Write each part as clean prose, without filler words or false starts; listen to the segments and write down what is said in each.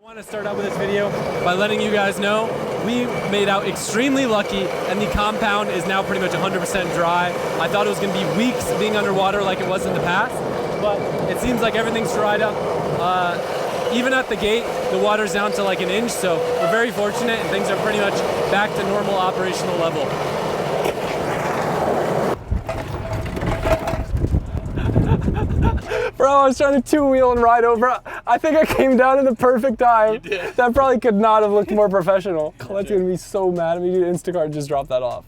I want to start out with this video by letting you guys know we made out extremely lucky and the compound is now pretty much 100% dry. I thought it was going to be weeks being underwater like it was in the past, but it seems like everything's dried up. Even at the gate, the water's down to like an inch, so we're very fortunate and things are pretty much back to normal operational level. Bro, I was trying to two-wheel and ride over. I think I came down at the perfect time. You did. That probably could not have looked more professional. Colette's gonna be so mad at me, dude. Instacart just dropped that off.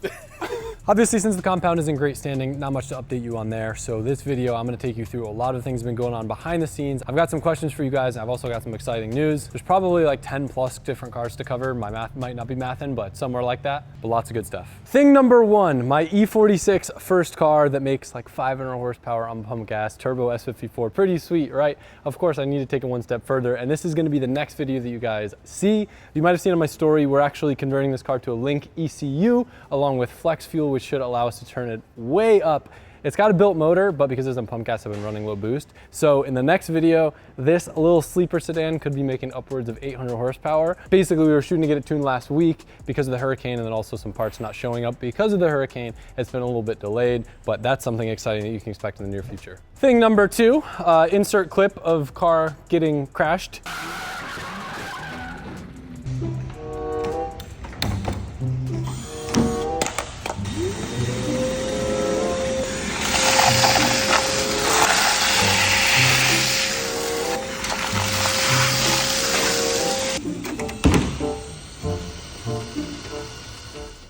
Obviously, since the compound is in great standing, not much to update you on there. So this video, I'm gonna take you through a lot of things that have been going on behind the scenes. I've got some questions for you guys. I've also got some exciting news. There's probably like 10 plus different cars to cover. My math might not be mathin', but somewhere like that, but lots of good stuff. Thing number one, my E46 first car that makes like 500 horsepower on pump gas, turbo S54, pretty sweet, right? Of course, I need to take it one step further, and this is gonna be the next video that you guys see. You might've seen on my story, we're actually converting this car to a Link ECU along with flex fuel, which should allow us to turn it way up. It's got a built motor, but because it's on pump gas, I've been running low boost. So in the next video, this little sleeper sedan could be making upwards of 800 horsepower. Basically, we were shooting to get it tuned last week because of the hurricane and then also some parts not showing up because of the hurricane. It's been a little bit delayed, but that's something exciting that you can expect in the near future. Thing number two, insert clip of car getting crashed.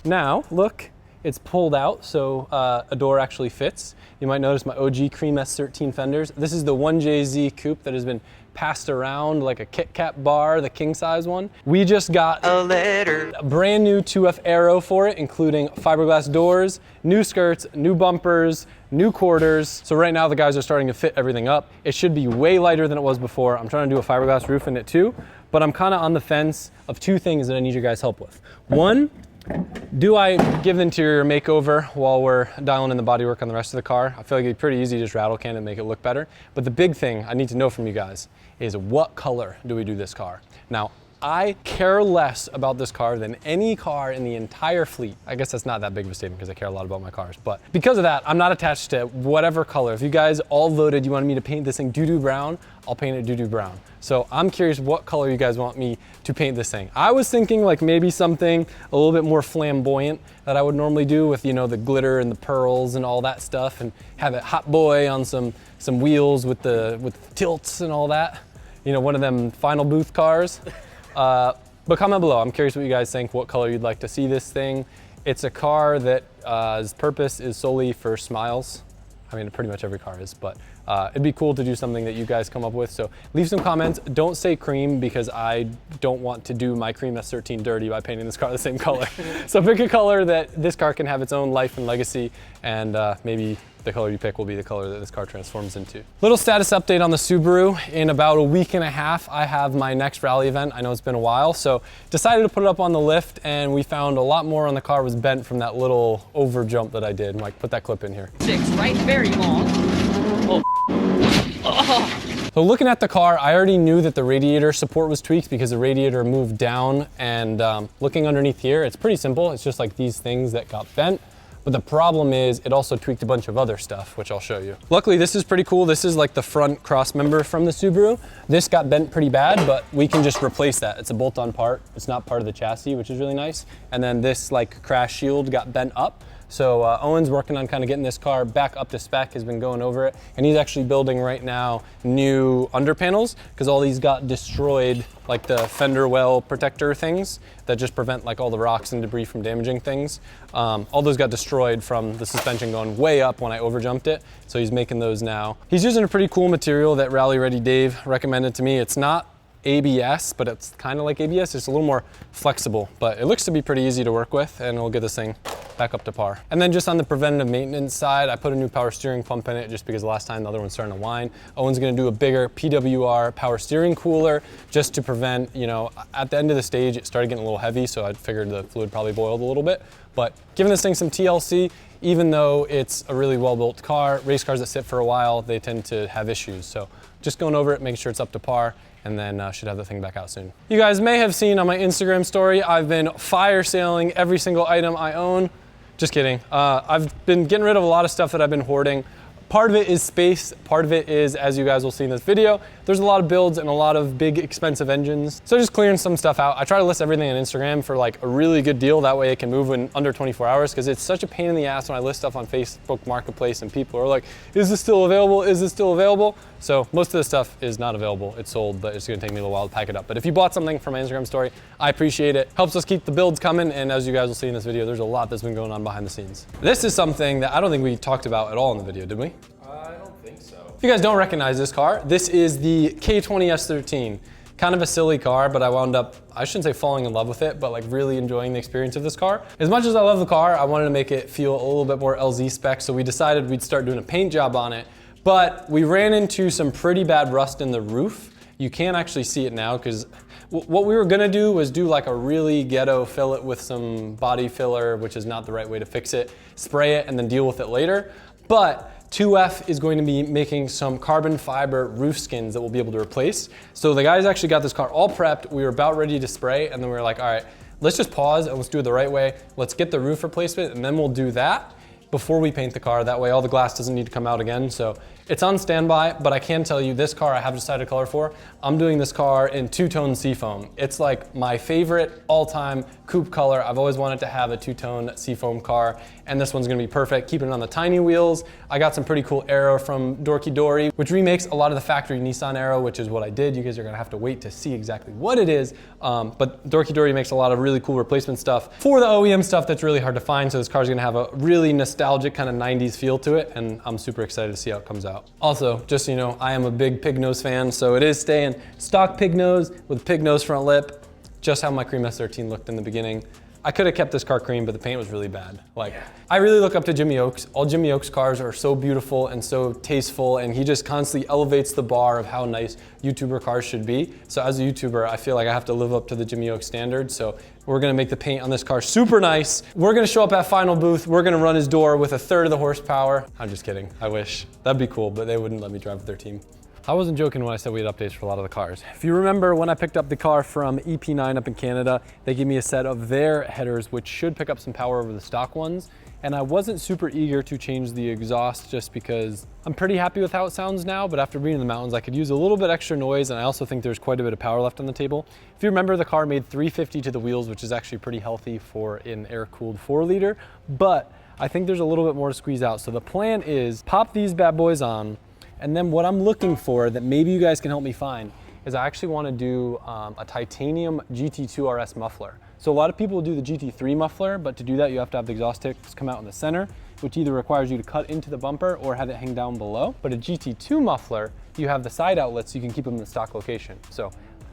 Now, look, it's pulled out, so a door actually fits. You might notice my OG Cream S13 fenders. This is the 1JZ coupe that has been passed around like a Kit Kat bar, the king size one. We just got a brand new 2F Aero for it, including fiberglass doors, new skirts, new bumpers, new quarters. So right now the guys are starting to fit everything up. It should be way lighter than it was before. I'm trying to do a fiberglass roof in it too, but I'm kind of on the fence of two things that I need your guys' help with. One, do I give the interior a makeover while we're dialing in the bodywork on the rest of the car? I feel like it'd be pretty easy to just rattle can and make it look better. But the big thing I need to know from you guys is what color do we do this car? Now, I care less about this car than any car in the entire fleet. I guess that's not that big of a statement because I care a lot about my cars. But because of that, I'm not attached to whatever color. If you guys all voted you wanted me to paint this thing doo-doo brown, I'll paint it doo-doo brown. So I'm curious what color you guys want me to paint this thing. I was thinking like maybe something a little bit more flamboyant that I would normally do with, you know, the glitter and the pearls and all that stuff, and have it hot boy on some wheels with the tilts and all that. You know, one of them final booth cars. But comment below, I'm curious what you guys think, what color you'd like to see this thing. It's a car that its purpose is solely for smiles. I mean, pretty much every car is, but it'd be cool to do something that you guys come up with. So leave some comments. Don't say cream because I don't want to do my Cream S13 dirty by painting this car the same color. So pick a color that this car can have its own life and legacy, and maybe the color you pick will be the color that this car transforms into. Little status update on the Subaru. In about a week and a half, I have my next rally event. I know it's been a while, so decided to put it up on the lift, and we found a lot more on the car was bent from that little over jump that I did. Mike, put that clip in here. 6, right? Very long. Oh. Oh. So looking at the car, I already knew that the radiator support was tweaked because the radiator moved down, and looking underneath here, it's pretty simple. It's just like these things that got bent. But the problem is it also tweaked a bunch of other stuff, which I'll show you. Luckily, this is pretty cool. This is like the front cross member from the Subaru. This got bent pretty bad, but we can just replace that. It's a bolt-on part. It's not part of the chassis, which is really nice. And then this like crash shield got bent up. So Owen's working on kind of getting this car back up to spec, has been going over it. And he's actually building right now new under panels because all these got destroyed, like the fender well protector things that just prevent like all the rocks and debris from damaging things. All those got destroyed from the suspension going way up when I overjumped it. So he's making those now. He's using a pretty cool material that Rally Ready Dave recommended to me. It's not ABS, but it's kind of like ABS. It's a little more flexible, but it looks to be pretty easy to work with, and we'll get this thing back up to par. And then just on the preventative maintenance side, I put a new power steering pump in it just because last time the other one's starting to whine. Owen's gonna do a bigger PWR power steering cooler just to prevent, you know, at the end of the stage, it started getting a little heavy, so I figured the fluid probably boiled a little bit. But giving this thing some TLC, even though it's a really well-built car, race cars that sit for a while, they tend to have issues. So just going over it, making sure it's up to par, and then should have the thing back out soon. You guys may have seen on my Instagram story, I've been fire sailing every single item I own. Just kidding. I've been getting rid of a lot of stuff that I've been hoarding. Part of it is space, part of it is, as you guys will see in this video, there's a lot of builds and a lot of big expensive engines. So just clearing some stuff out. I try to list everything on Instagram for like a really good deal. That way it can move in under 24 hours because it's such a pain in the ass when I list stuff on Facebook Marketplace and people are like, is this still available? Is this still available? So most of the stuff is not available. It's sold, but it's gonna take me a little while to pack it up. But if you bought something from my Instagram story, I appreciate it. Helps us keep the builds coming. And as you guys will see in this video, there's a lot that's been going on behind the scenes. This is something that I don't think we talked about at all in the video, did we? I don't think so. If you guys don't recognize this car, this is the K20 S13. Kind of a silly car, but I wound up, I shouldn't say falling in love with it, but like really enjoying the experience of this car. As much as I love the car, I wanted to make it feel a little bit more LZ spec, so we decided we'd start doing a paint job on it. But we ran into some pretty bad rust in the roof. You can't actually see it now because what we were gonna do was do like a really ghetto fillet with some body filler, which is not the right way to fix it, spray it and then deal with it later. But 2F is going to be making some carbon fiber roof skins that we'll be able to replace. So the guys actually got this car all prepped. We were about ready to spray and then we were like, all right, let's just pause and let's do it the right way. Let's get the roof replacement and then we'll do that before we paint the car. That way all the glass doesn't need to come out again. So it's on standby, but I can tell you this car I have decided color for. I'm doing this car in two-tone seafoam. It's like my favorite all-time coupe color. I've always wanted to have a two-tone seafoam car, and this one's gonna be perfect. Keeping it on the tiny wheels. I got some pretty cool aero from Dorky Dory, which remakes a lot of the factory Nissan aero, which is what I did. You guys are gonna have to wait to see exactly what it is. But Dorky Dory makes a lot of really cool replacement stuff for the OEM stuff that's really hard to find. So this car's gonna have a really nostalgic kind of 90s feel to it, and I'm super excited to see how it comes out. Also, just so you know, I am a big pig nose fan, so it is staying stock pig nose with pig nose front lip, just how my Cream S13 looked in the beginning. I could have kept this car cream, but the paint was really bad. Like, I really look up to Jimmy Oaks. All Jimmy Oaks cars are so beautiful and so tasteful, and he just constantly elevates the bar of how nice YouTuber cars should be. So as a YouTuber, I feel like I have to live up to the Jimmy Oaks standard. So we're gonna make the paint on this car super nice. We're gonna show up at Final Booth. We're gonna run his door with 1/3 of the horsepower. I'm just kidding, I wish. That'd be cool, but they wouldn't let me drive with their team. I wasn't joking when I said we had updates for a lot of the cars. If you remember when I picked up the car from EP9 up in Canada, they gave me a set of their headers, which should pick up some power over the stock ones. And I wasn't super eager to change the exhaust just because I'm pretty happy with how it sounds now, but after being in the mountains, I could use a little bit extra noise, and I also think there's quite a bit of power left on the table. If you remember, the car made 350 to the wheels, which is actually pretty healthy for an air-cooled 4-liter, but I think there's a little bit more to squeeze out. So the plan is pop these bad boys on, and then what I'm looking for that maybe you guys can help me find is I actually want to do a titanium GT2 RS muffler. So a lot of people do the GT3 muffler, but to do that you have to have the exhaust tips come out in the center, which either requires you to cut into the bumper or have it hang down below. But a GT2 muffler, you have the side outlets so you can keep them in the stock location. So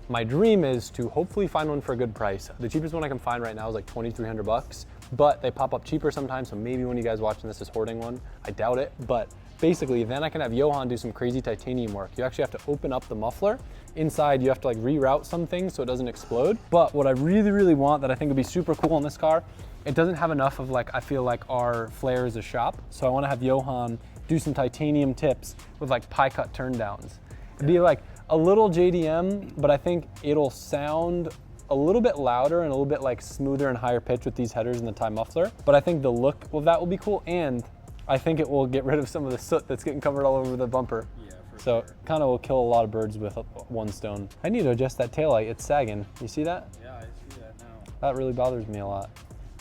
my dream is to hopefully find one for a good price. The cheapest one I can find right now is like 2,300 bucks, but they pop up cheaper sometimes, so maybe one of you guys watching this is hoarding one. I doubt it, but basically then I can have Johan do some crazy titanium work. You actually have to open up the muffler. Inside you have to like reroute some things so it doesn't explode. But what I really want that I think would be super cool on this car, it doesn't have enough of like, I feel like our flare is a shop. So I want to have Johan do some titanium tips with like pie cut turn downs. It'd be like a little JDM, but I think it'll sound a little bit louder and a little bit like smoother and higher pitch with these headers and the tie muffler. But I think the look of that will be cool, and I think it will get rid of some of the soot that's getting covered all over the bumper. Yeah, so sure. Kind of will kill a lot of birds with one stone. I need to adjust that taillight. It's sagging. You see that? Yeah, I see that now. That really bothers me a lot.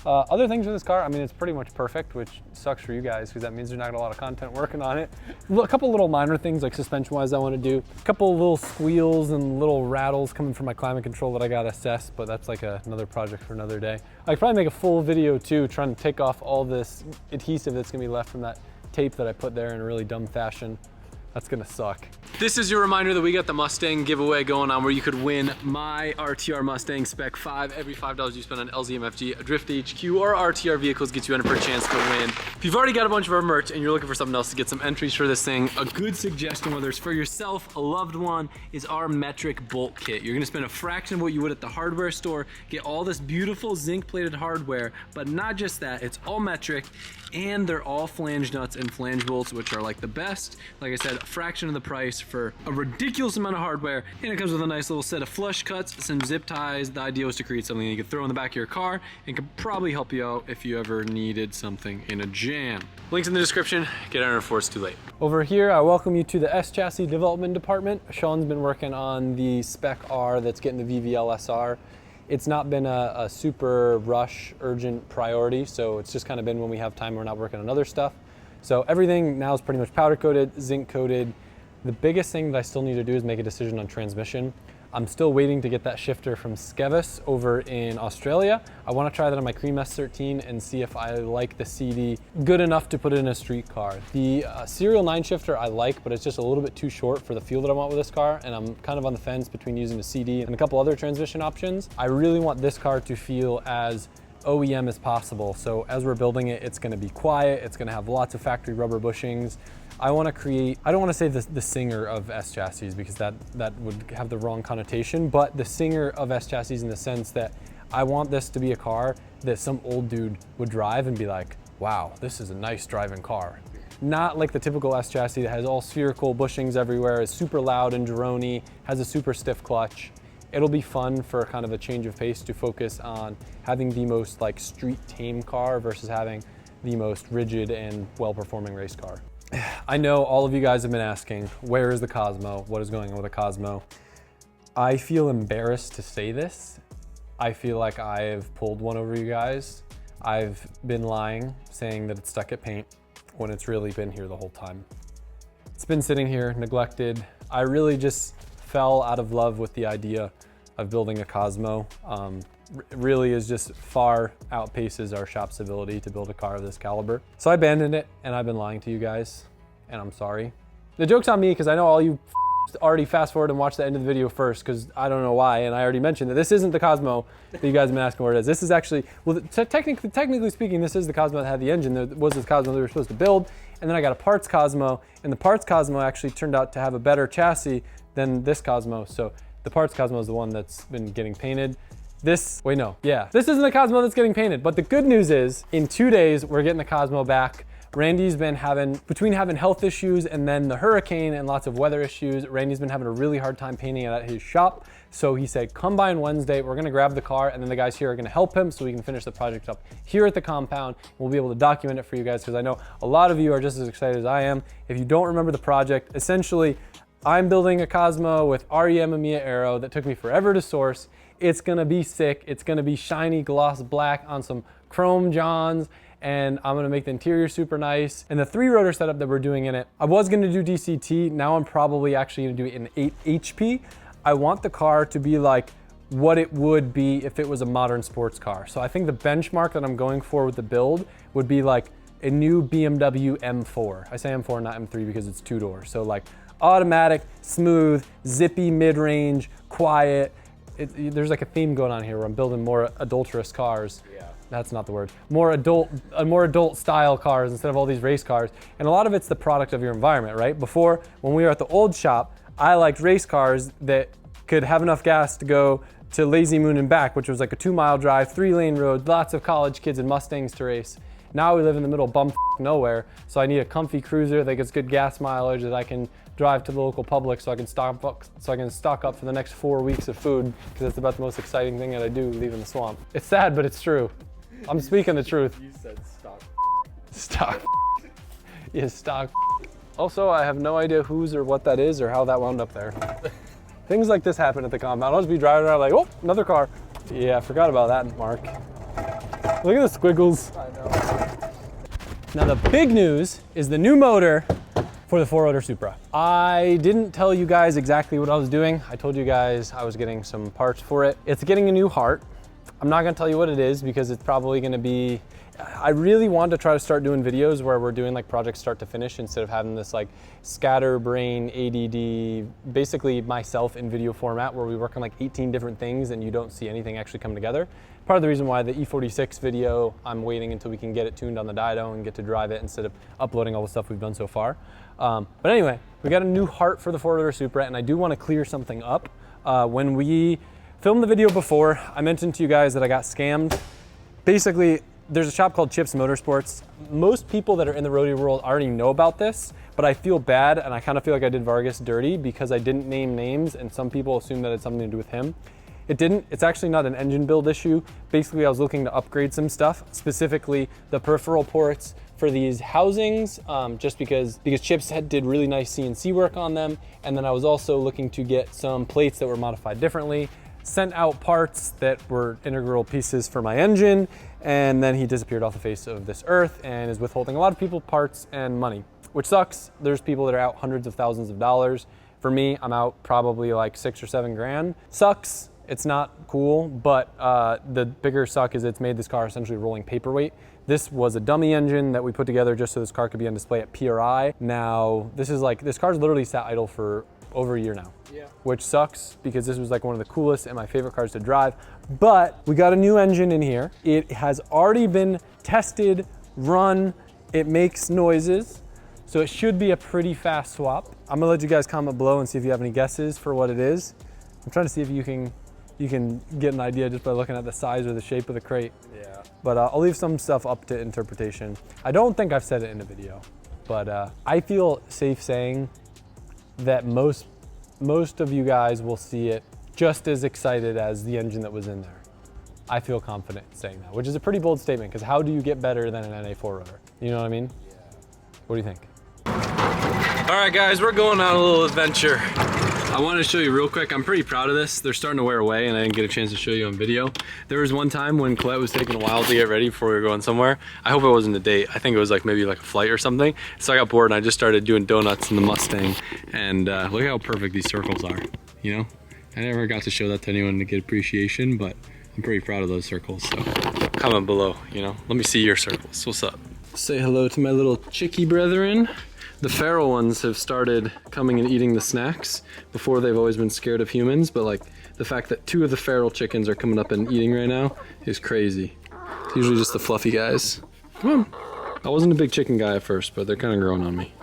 Other things with this car, I mean, it's pretty much perfect, which sucks for you guys because that means there's not a lot of content working on it. A couple little minor things like suspension-wise I want to do. A couple little squeals and little rattles coming from my climate control that I got to assess, but that's like another project for another day. I could probably make a full video too, trying to take off all this adhesive that's going to be left from that tape that I put there in a really dumb fashion. That's gonna suck. This is your reminder that we got the Mustang giveaway going on where you could win my RTR Mustang Spec 5. Every $5 you spend on LZMFG, a Drift HQ, or RTR vehicles gets you in for a chance to win. If you've already got a bunch of our merch and you're looking for something else to get some entries for this thing, a good suggestion, whether it's for yourself, a loved one, is our metric bolt kit. You're gonna spend a fraction of what you would at the hardware store, get all this beautiful zinc plated hardware, but not just that, it's all metric, and they're all flange nuts and flange bolts, which are like the best. Like I said, a fraction of the price for a ridiculous amount of hardware, and it comes with a nice little set of flush cuts, some zip ties. The idea was to create something you could throw in the back of your car and could probably help you out if you ever needed something in a jam. Links in the description. Get on it before it's too late. Over here, I welcome you to the S chassis development department. Sean's been working on the Spec R that's getting the VVL SR. It's not been a super rush, urgent priority, so it's just kind of been when we have time, we're not working on other stuff. So everything now is pretty much powder coated, zinc coated. The biggest thing that I still need to do is make a decision on transmission. I'm still waiting to get that shifter from Skevis over in Australia. I want to try that on my Cream S13 and see if I like the CD good enough to put it in a street car. The Serial 9 shifter I like, but it's just a little bit too short for the feel that I want with this car, and I'm kind of on the fence between using a CD and a couple other transmission options. I really want this car to feel as OEM as possible. So as we're building it, it's gonna be quiet, it's gonna have lots of factory rubber bushings. I want to create, I don't want to say the singer of S chassis because that would have the wrong connotation, but the singer of S chassis in the sense that I want this to be a car that some old dude would drive and be like, wow, this is a nice driving car. Not like the typical S chassis that has all spherical bushings everywhere, is super loud and droney, has a super stiff clutch. It'll be fun for kind of a change of pace to focus on having the most like street tame car versus having the most rigid and well-performing race car. I know all of you guys have been asking, where is the Cosmo? What is going on with the Cosmo? I feel embarrassed to say this. I feel like I've pulled one over you guys. I've been lying, saying that it's stuck at paint when it's really been here the whole time. It's been sitting here, neglected. I really just fell out of love with the idea of building a Cosmo. Really is just far outpaces our shop's ability to build a car of this caliber. So I abandoned it, and I've been lying to you guys, and I'm sorry. The joke's on me because I know all you already fast forward and watch the end of the video first because I don't know why, and I already mentioned that this isn't the Cosmo that you guys have been asking where it is. This is actually, well, technically speaking, this is the Cosmo that had the engine. There was this Cosmo they were supposed to build, and then I got a parts Cosmo, and the parts Cosmo actually turned out to have a better chassis than this Cosmo. So the parts Cosmo is the one that's been getting painted. This isn't the Cosmo that's getting painted, but the good news is in 2 days, we're getting the Cosmo back. Randy's been between having health issues and then the hurricane and lots of weather issues, Randy's been having a really hard time painting it at his shop. So he said, come by on Wednesday, we're gonna grab the car, and then the guys here are gonna help him so we can finish the project up here at the compound. We'll be able to document it for you guys because I know a lot of you are just as excited as I am. If you don't remember the project, essentially, I'm building a Cosmo with REM Mamiya Aero that took me forever to source. It's gonna be sick. It's gonna be shiny gloss black on some chrome johns, and I'm gonna make the interior super nice. And the 3-rotor setup that we're doing in it, I was gonna do DCT, now I'm probably actually gonna do it in 8 HP. I want the car to be like what it would be if it was a modern sports car. So I think the benchmark that I'm going for with the build would be like a new BMW M4. I say M4, not M3 because it's 2-door. So like automatic, smooth, zippy mid-range, quiet. There's like a theme going on here where I'm building more adulterous cars. Yeah. That's not the word. More adult style cars instead of all these race cars. And a lot of it's the product of your environment, right? Before, when we were at the old shop, I liked race cars that could have enough gas to go to Lazy Moon and back, which was like a 2-mile drive, 3-lane road, lots of college kids and Mustangs to race. Now we live in the middle of bum nowhere, so I need a comfy cruiser that gets good gas mileage that I can drive to the local Publix so I can stock up for the next 4 weeks of food, because that's about the most exciting thing that I do leaving the swamp. It's sad, but it's true. I'm speaking the truth. You said stock. Stock. Yeah, stock. Also, I have no idea whose or what that is or how that wound up there. Things like this happen at the compound. I'll just be driving around like, oh, another car. Yeah, I forgot about that, Mark. Look at the squiggles. I know. Now the big news is the new motor for the 4-rotor Supra. I didn't tell you guys exactly what I was doing. I told you guys I was getting some parts for it. It's getting a new heart. I'm not gonna tell you what it is because it's probably gonna be, I really want to try to start doing videos where we're doing like projects start to finish instead of having this like scatterbrain ADD, basically myself in video format where we work on like 18 different things and you don't see anything actually come together. Part of the reason why the E46 video, I'm waiting until we can get it tuned on the dyno and get to drive it instead of uploading all the stuff we've done so far. But anyway, we got a new heart for the 4-rotor Supra, and I do want to clear something up. When we filmed the video before, I mentioned to you guys that I got scammed. Basically, There's a shop called Chips Motorsports. Most people that are in the rodeo world already know about this, but I feel bad and I kind of feel like I did Vargas dirty because I didn't name names and some people assume that it's something to do with him. It didn't. It's actually not an engine build issue. Basically, I was looking to upgrade some stuff, specifically the peripheral ports for these housings, just because Chips did really nice CNC work on them. And then I was also looking to get some plates that were modified differently, sent out parts that were integral pieces for my engine, and then he disappeared off the face of this earth and is withholding a lot of people parts and money, which sucks. There's people that are out hundreds of thousands of dollars. For me, I'm out probably like 6 or 7 grand. Sucks. It's not cool, but the bigger suck is it's made this car essentially rolling paperweight. This was a dummy engine that we put together just so this car could be on display at PRI. Now, this car's literally sat idle for over a year now, which sucks because this was like one of the coolest and my favorite cars to drive. But we got a new engine in here. It has already been tested, run. It makes noises, so it should be a pretty fast swap. I'm gonna let you guys comment below and see if you have any guesses for what it is. I'm trying to see if you can get an idea just by looking at the size or the shape of the crate. Yeah. But I'll leave some stuff up to interpretation. I don't think I've said it in a video, but I feel safe saying that most of you guys will see it just as excited as the engine that was in there. I feel confident saying that, which is a pretty bold statement because how do you get better than an NA 4-rotor? You know what I mean? Yeah. What do you think? All right, guys, we're going on a little adventure. I wanted to show you real quick. I'm pretty proud of this. They're starting to wear away and I didn't get a chance to show you on video. There was one time when Colette was taking a while to get ready before we were going somewhere. I hope it wasn't a date. I think it was like maybe like a flight or something. So I got bored and I just started doing donuts in the Mustang. And look how perfect these circles are, you know? I never got to show that to anyone to get appreciation, but I'm pretty proud of those circles. So comment below, you know? Let me see your circles. What's up? Say hello to my little chickie brethren. The feral ones have started coming and eating the snacks. Before they've always been scared of humans, but like the fact that 2 of the feral chickens are coming up and eating right now is crazy. It's usually just the fluffy guys. Come on. I wasn't a big chicken guy at first, but they're kind of growing on me.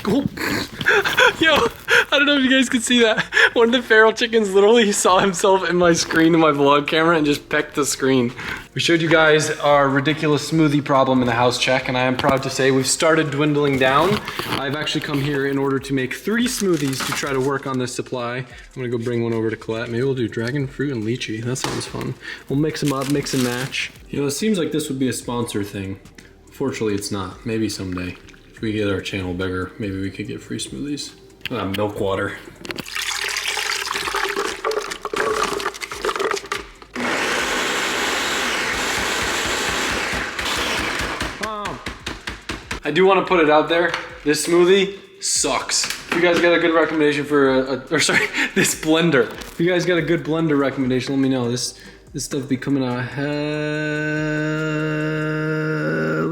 Cool. Yo, I don't know if you guys could see that. One of the feral chickens literally saw himself in my screen in my vlog camera and just pecked the screen. We showed you guys our ridiculous smoothie problem in the house check, and I am proud to say we've started dwindling down. I've actually come here in order to make 3 smoothies to try to work on this supply. I'm gonna go bring one over to Colette. Maybe we'll do dragon fruit and lychee. That sounds fun. We'll mix them up, mix and match. You know, it seems like this would be a sponsor thing. Fortunately, it's not. Maybe someday. If we get our channel bigger, maybe we could get free smoothies. Milk water. I do want to put it out there. This smoothie sucks. If you guys got a good recommendation for this blender. If you guys got a good blender recommendation, let me know. This stuff be coming out hella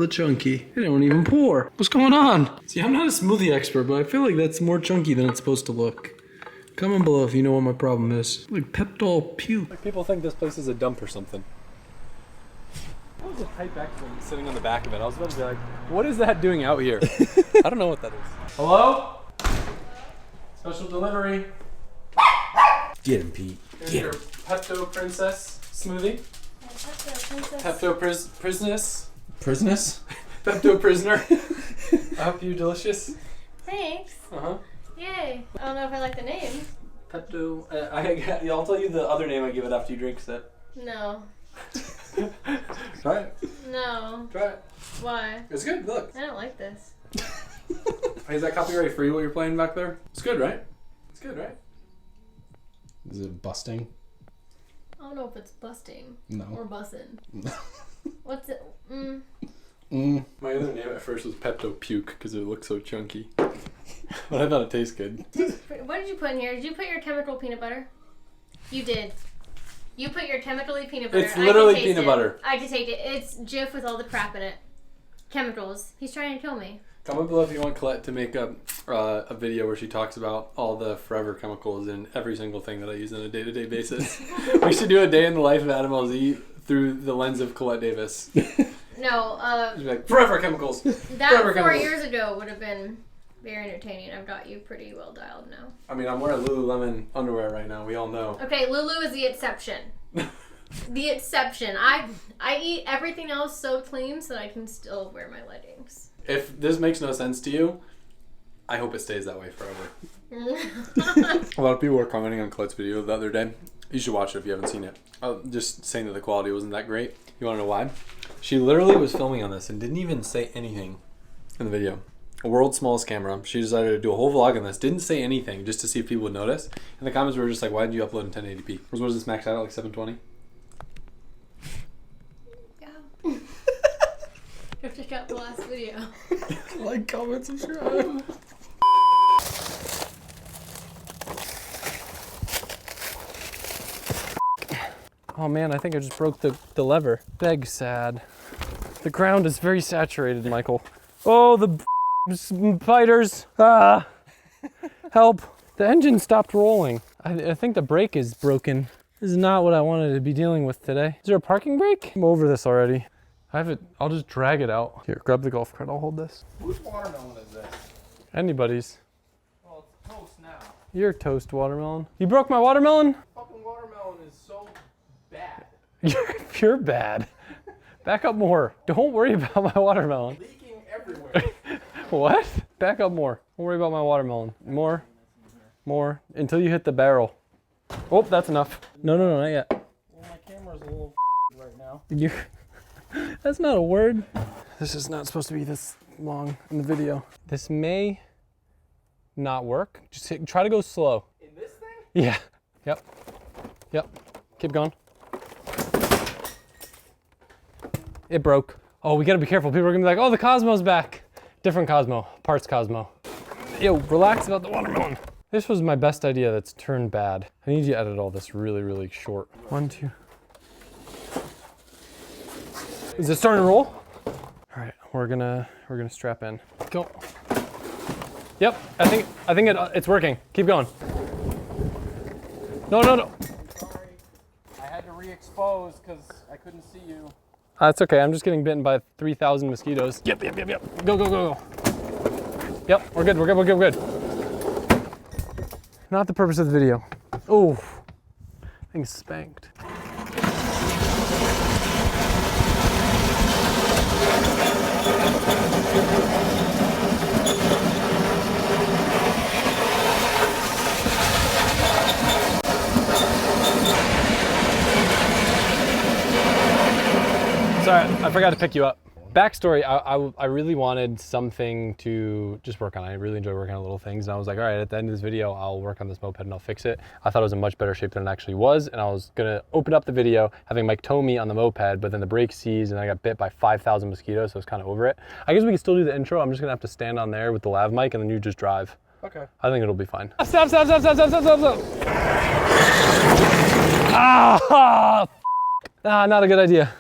chunky. It don't even pour. What's going on? See, I'm not a smoothie expert, but I feel like that's more chunky than it's supposed to look. Comment below if you know what my problem is. Like Peptol puke. Like people think this place is a dump or something. What was a type X sitting on the back of it? I was about to be like, what is that doing out here? I don't know what that is. Hello? Special delivery. Get him, Pete. Here's your Pepto Princess smoothie. Pepto Prisoness. Prisoners? Pepto Prisoner. I hope you're delicious. Thanks. Uh-huh. Yay. I don't know if I like the name. Pepto. I'll tell you the other name I give it after you drink it. No. Try it. No. Try it. Why? It's good. Look. I don't like this. Hey, is that copyright free what you're playing back there? It's good, right? It's good, right? Is it busting? I don't know if it's busting. No. Or bussin'. What's it? My other name at first was Pepto Puke because it looked so chunky. But I thought it tastes good. What did you put in here? Did you put your chemical peanut butter? You did. You put your chemically peanut butter. It's literally peanut butter. I detect it. It's Jif with all the crap in it. Chemicals. He's trying to kill me. Comment below if you want Colette to make a video where she talks about all the forever chemicals in every single thing that I use on a day-to-day basis. We should do a day in the life of Adam LZ through the lens of Colette Davis. No, She'd be like, forever chemicals. That forever 4 chemicals. years ago would have been very entertaining. I've got you pretty well dialed now. I mean, I'm wearing Lululemon underwear right now. We all know. Okay, Lulu is the exception. the exception. I eat everything else so clean so that I can still wear my leggings. If this makes no sense to you, I hope it stays that way forever. A lot of people were commenting on Colette's video the other day. You should watch it if you haven't seen it. Just saying that the quality wasn't that great. You want to know why? She literally was filming on this and didn't even say anything in the video. A world's smallest camera. She decided to do a whole vlog on this. Didn't say anything just to see if people would notice. And the comments were just like, why did you upload in 1080p? What is this maxed out at, like 720? Yeah. Go check out the last video. Like, comment, subscribe. Oh man, I think I just broke the lever. Beg sad. The ground is very saturated, Michael. Oh, the spiders. Ah, help. The engine stopped rolling. I think the brake is broken. This is not what I wanted to be dealing with today. Is there a parking brake? I'm over this already. I'll just drag it out. Here, grab the golf cart, I'll hold this. Whose watermelon is this? Anybody's. Well, it's toast now. You're toast, watermelon. You broke my watermelon? Fucking watermelon is so bad. You're bad. Back up more. Don't worry about my watermelon. Leaking everywhere. What? Back up more. Don't worry about my watermelon. More. More. Until you hit the barrel. Oh, that's enough. No, not yet. Well, my camera's a little right now. That's not a word. This is not supposed to be this long in the video. This may not work. Just try to go slow. In this thing? Yeah. Yep. Keep going. It broke. Oh, we gotta be careful. People are gonna be like, oh, the Cosmo's back. Different Cosmo, parts Cosmo. Yo, relax about the watermelon. This was my best idea that's turned bad. I need you to edit all this really, really short. 1, 2. Is it starting to roll? All right, we're gonna strap in. Go. Yep, I think it's working. Keep going. No. Sorry. I had to re-expose because I couldn't see you. That's okay, I'm just getting bitten by 3,000 mosquitoes. Yep. Go. Yep, we're good. Not the purpose of the video. Oh, thing's spanked. Sorry, I forgot to pick you up. Backstory, I really wanted something to just work on. I really enjoy working on little things, and I was like, all right, at the end of this video, I'll work on this moped and I'll fix it. I thought it was in much better shape than it actually was, and I was gonna open up the video, having Mike tow me on the moped, but then the brake seized and I got bit by 5,000 mosquitoes, so I was kind of over it. I guess we can still do the intro. I'm just gonna have to stand on there with the lav mic and then you just drive. Okay. I think it'll be fine. Stop. Ah, not a good idea.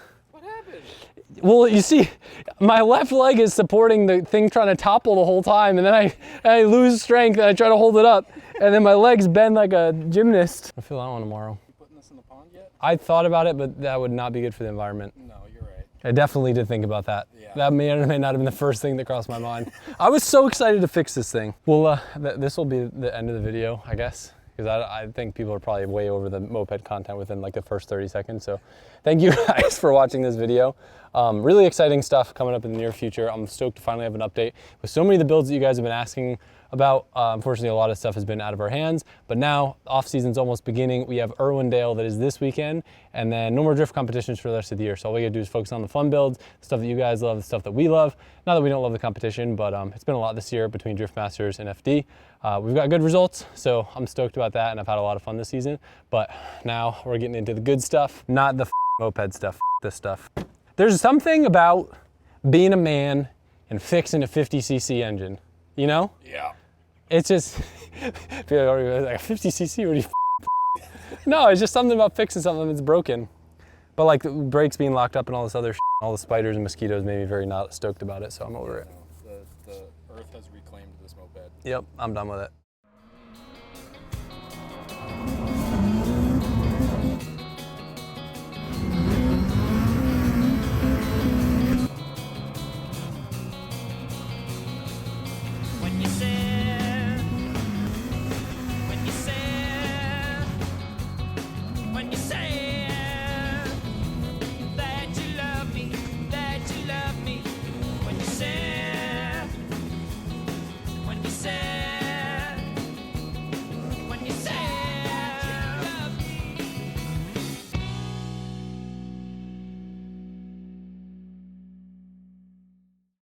Well, you see, my left leg is supporting the thing trying to topple the whole time, and then I lose strength and I try to hold it up, and then my legs bend like a gymnast. I feel that one tomorrow. You putting this in the pond yet? I thought about it, but that would not be good for the environment. No, you're right. I definitely did think about that. Yeah. That may or may not have been the first thing that crossed my mind. I was so excited to fix this thing. Well, this will be the end of the video, I guess, because I think people are probably way over the moped content within like the first 30 seconds. So thank you guys for watching this video. Really exciting stuff coming up in the near future. I'm stoked to finally have an update with so many of the builds that you guys have been asking about. Unfortunately, a lot of stuff has been out of our hands, but now off season's almost beginning. We have Irwindale that is this weekend, and then no more drift competitions for the rest of the year. So all we gotta do is focus on the fun builds, the stuff that you guys love, the stuff that we love. Not that we don't love the competition, but it's been a lot this year between Drift Masters and FD. We've got good results, so I'm stoked about that, and I've had a lot of fun this season. But now we're getting into the good stuff, not the moped stuff, this stuff. There's something about being a man and fixing a 50cc engine, you know? Yeah. It's just, people are like, 50cc, what do you No, it's just something about fixing something that's broken. But like the brakes being locked up and all this other shit, all the spiders and mosquitoes made me very not stoked about it, so I'm over it. The earth has reclaimed this moped. Yep, I'm done with it. When you say